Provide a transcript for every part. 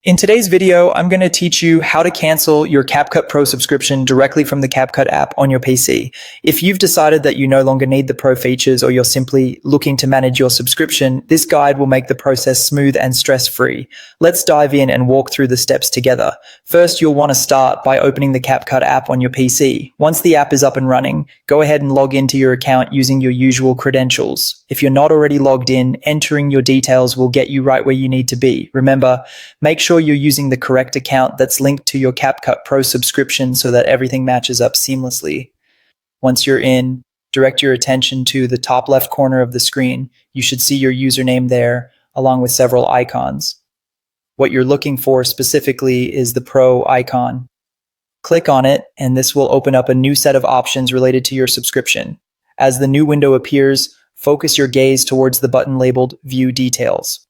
In today's video, I'm going to teach you how to cancel your CapCut Pro subscription directly from the CapCut app on your PC. If you've decided that you no longer need the Pro features or you're simply looking to manage your subscription, this guide will make the process smooth and stress-free. Let's dive in and walk through the steps together. First, you'll want to start by opening the CapCut app on your PC. Once the app is up and running, go ahead and log into your account using your usual credentials. If you're not already logged in, entering your details will get you right where you need to be. Remember, make sure you're using the correct account that's linked to your CapCut Pro subscription so that everything matches up seamlessly. Once you're in, direct your attention to the top left corner of the screen. You should see your username there, along with several icons. What you're looking for specifically is the Pro icon. Click on it, and this will open up a new set of options related to your subscription. As the new window appears, focus your gaze towards the button labeled View Details.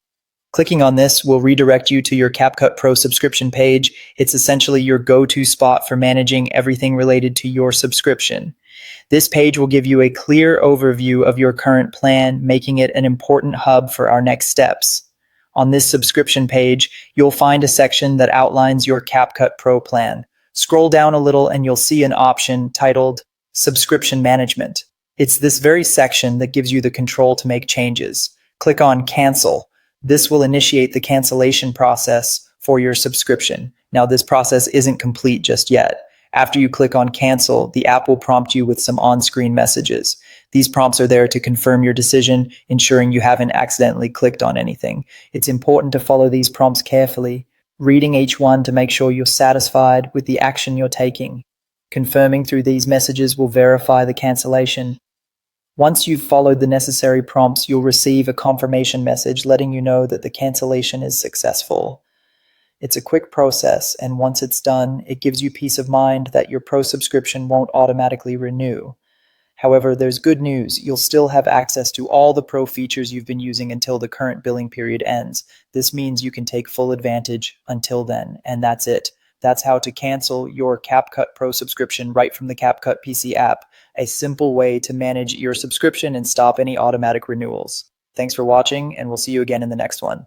Clicking on this will redirect you to your CapCut Pro subscription page. It's essentially your go-to spot for managing everything related to your subscription. This page will give you a clear overview of your current plan, making it an important hub for our next steps. On this subscription page, you'll find a section that outlines your CapCut Pro plan. Scroll down a little and you'll see an option titled Subscription Management. It's this very section that gives you the control to make changes. Click on Cancel. This will initiate the cancellation process for your subscription. Now, this process isn't complete just yet. After you click on Cancel, the app will prompt you with some on-screen messages. These prompts are there to confirm your decision, ensuring you haven't accidentally clicked on anything. It's important to follow these prompts carefully, reading each one to make sure you're satisfied with the action you're taking. Confirming through these messages will verify the cancellation. Once you've followed the necessary prompts, you'll receive a confirmation message letting you know that the cancellation is successful. It's a quick process, and once it's done, it gives you peace of mind that your Pro subscription won't automatically renew. However, there's good news. You'll still have access to all the Pro features you've been using until the current billing period ends. This means you can take full advantage until then, and that's it. That's how to cancel your CapCut Pro subscription right from the CapCut PC app, a simple way to manage your subscription and stop any automatic renewals. Thanks for watching, and we'll see you again in the next one.